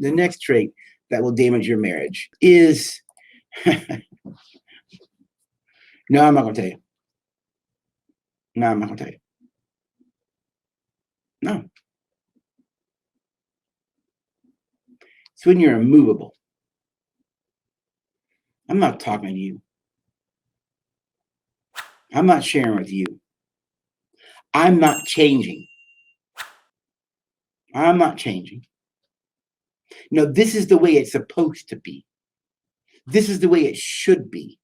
The next trait that will damage your marriage is no, I'm not going to tell you. No, I'm not going to tell you. No. It's when you're immovable. I'm not talking to you. I'm not sharing with you. I'm not changing. I'm not changing. No, this is the way it's supposed to be. This is the way it should be.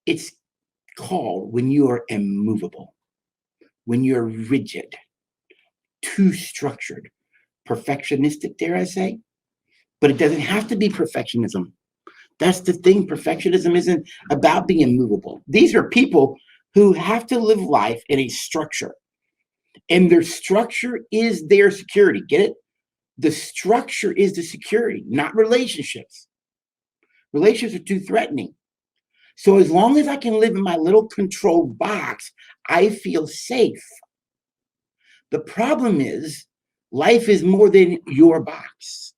It's called when you are immovable, when you're rigid, too structured, perfectionistic, dare I say? But it doesn't have to be perfectionism. That's the thing. Perfectionism isn't about being immovable. These are people who have to live life in a structure, and their structure is their security. Get it? The structure is the security, not relationships. Relationships are too threatening. So as long as I can live in my little controlled box, I feel safe. The problem is life is more than your box.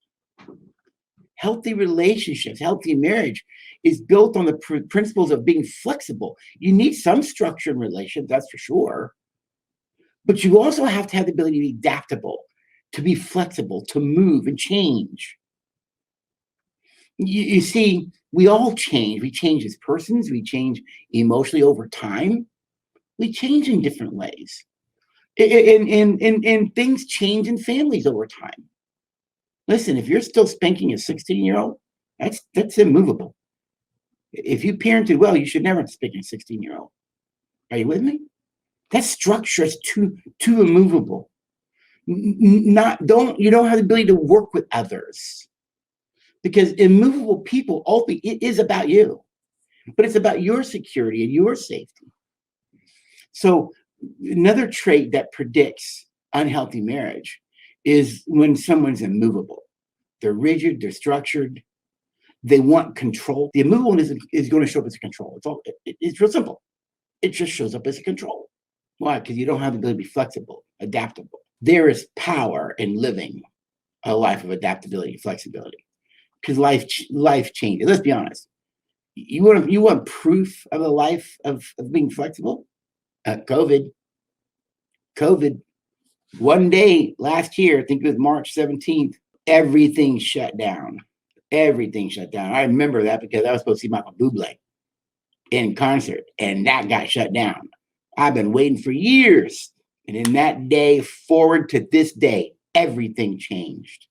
Healthy relationships, healthy marriage is built on the principles of being flexible. You need some structure in relationships, that's for sure. But you also have to have the ability to be adaptable, to be flexible, to move and change. You see, we all change. We change as persons. We change emotionally over time. We change in different ways. And things change in families over time. Listen, if you're still spanking a 16-year-old, that's immovable. If you parented well, you should never spank a 16-year-old. Are you with me? That structure is too immovable. You don't have the ability to work with others. Because immovable people, ultimately, it is about you, but it's about your security and your safety. So another trait that predicts unhealthy marriage is when someone's immovable. They're rigid, they're structured, they want control. The immovable is going to show up as a control. It's real simple. It just shows up as a control. Why? Because you don't have the ability to be flexible, adaptable. There is power in living a life of adaptability, flexibility. Because life changes. Let's be honest. You want proof of a life of being flexible? COVID. One day last year, I think it was March 17th, everything shut down. Everything shut down. I remember that because I was supposed to see Michael Bublé in concert, and that got shut down. I've been waiting for years. And in that day forward to this day, everything changed.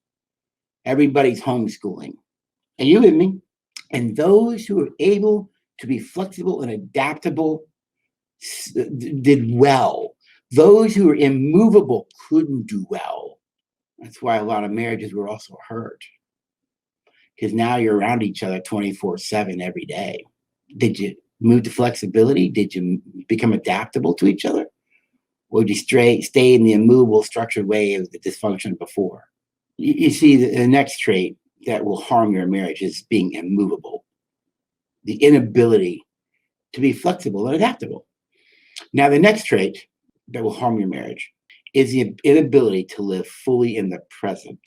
Everybody's homeschooling. Are you with me? And those who are able to be flexible and adaptable did well. Those who are immovable couldn't do well. That's why a lot of marriages were also hurt. Because now you're around each other 24/7 every day. Did you move to flexibility? Did you become adaptable to each other? Or did you stay in the immovable, structured way of the dysfunction before? You see, the next trait that will harm your marriage is being immovable. The inability to be flexible and adaptable. Now, the next trait that will harm your marriage is the inability to live fully in the present.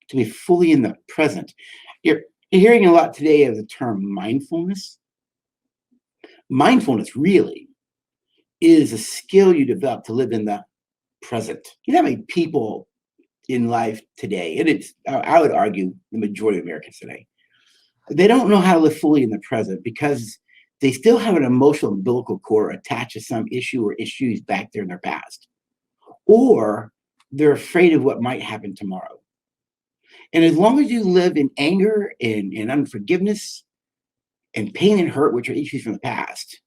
To be fully in the present. You're hearing a lot today of the term mindfulness. Mindfulness really is a skill you develop to live in the present. You know how many people in life today, and I would argue the majority of Americans today, they don't know how to live fully in the present because they still have an emotional umbilical cord attached to some issue or issues back there in their past. Or they're afraid of what might happen tomorrow. And as long as you live in anger and unforgiveness and pain and hurt, which are issues from the past,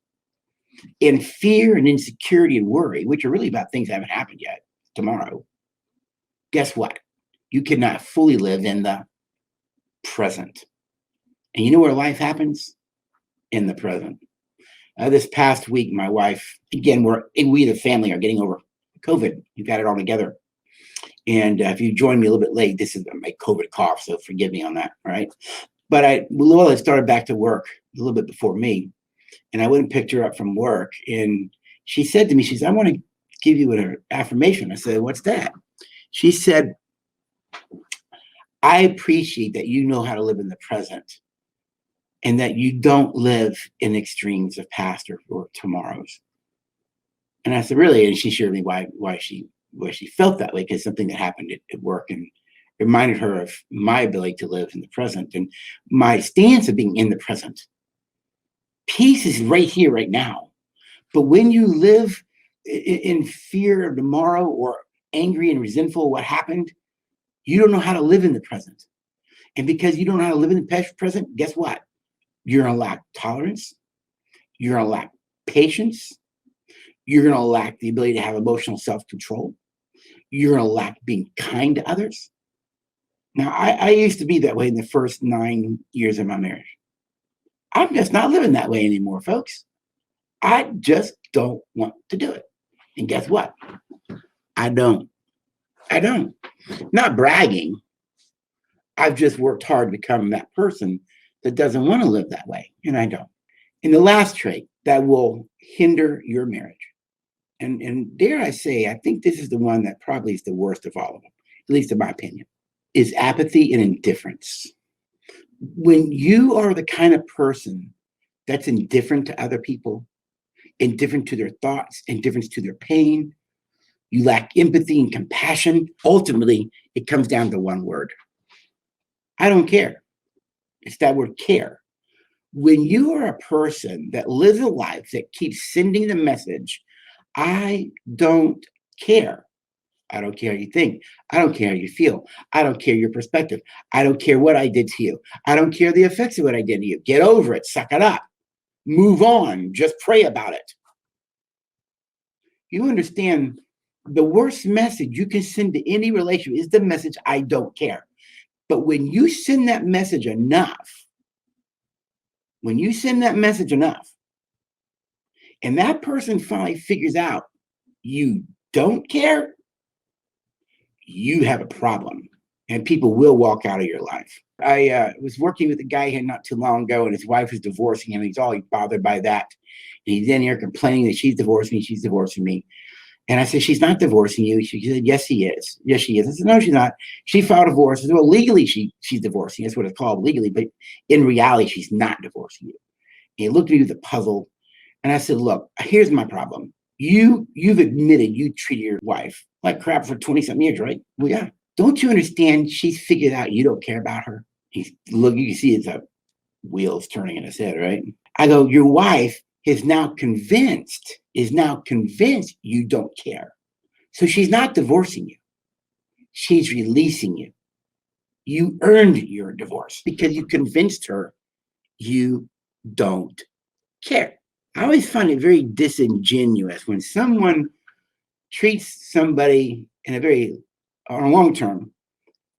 and fear and insecurity and worry, which are really about things that haven't happened yet tomorrow, guess what? You cannot fully live in the present. And you know where life happens? In the present. This past week, my wife, again, we the family are getting over COVID. We've got it all together. And if you join me a little bit late, this is my COVID cough, so forgive me on that, all right? But Lola started back to work a little bit before me, and I went and picked her up from work, and she said to me, I want to give you an affirmation. I said, what's that? She said, I appreciate that you know how to live in the present and that you don't live in extremes of past or tomorrows. And I said, really? And she shared me why she felt that way, because something that happened at work and reminded her of my ability to live in the present and my stance of being in the present. Peace is right here, right now. But when you live in fear of tomorrow or angry and resentful of what happened, you don't know how to live in the present. And because you don't know how to live in the present, guess what? You're going to lack tolerance. You're going to lack patience. You're going to lack the ability to have emotional self-control. You're going to lack being kind to others. Now, I used to be that way in the first 9 years of my marriage. I'm just not living that way anymore, folks. I just don't want to do it. And guess what? I don't. I don't. Not bragging. I've just worked hard to become that person that doesn't want to live that way. And I don't. And the last trait that will hinder your marriage, and dare I say, I think this is the one that probably is the worst of all of them, at least in my opinion, is apathy and indifference. When you are the kind of person that's indifferent to other people, indifferent to their thoughts, indifferent to their pain, you lack empathy and compassion, ultimately, it comes down to one word. I don't care. It's that word, care. When you are a person that lives a life that keeps sending the message, I don't care. I don't care how you think. I don't care how you feel. I don't care your perspective. I don't care what I did to you. I don't care the effects of what I did to you. Get over it. Suck it up. Move on. Just pray about it. You understand, the worst message you can send to any relationship is the message, I don't care. But when you send that message enough, and that person finally figures out you don't care, you have a problem, and people will walk out of your life. I was working with a guy here not too long ago, and his wife is divorcing him. He's all bothered by that. And he's in here complaining that she's divorcing me. And I said, she's not divorcing you. She said, yes, he is. Yes, she is. I said, no, she's not. She filed a divorce. I said, well, legally, she's divorcing. That's what it's called, legally. But in reality, she's not divorcing you. And he looked at me with a puzzle. And I said, look, here's my problem. You've admitted you treated your wife like crap for 20-something years, right? Well, yeah. Don't you understand she's figured out you don't care about her? Look, you can see it's a wheels turning in his head, right? I go, your wife is now convinced you don't care. So she's not divorcing you. She's releasing you. You earned your divorce because you convinced her you don't care. I always find it very disingenuous when someone treats somebody on a long term,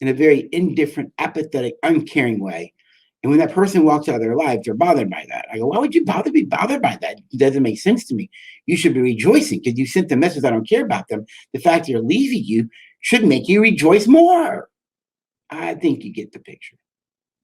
in a very indifferent, apathetic, uncaring way. And when that person walks out of their life, they're bothered by that. I go, why would you be bothered by that? It doesn't make sense to me. You should be rejoicing because you sent the message, I don't care about them. The fact they're leaving you should make you rejoice more. I think you get the picture.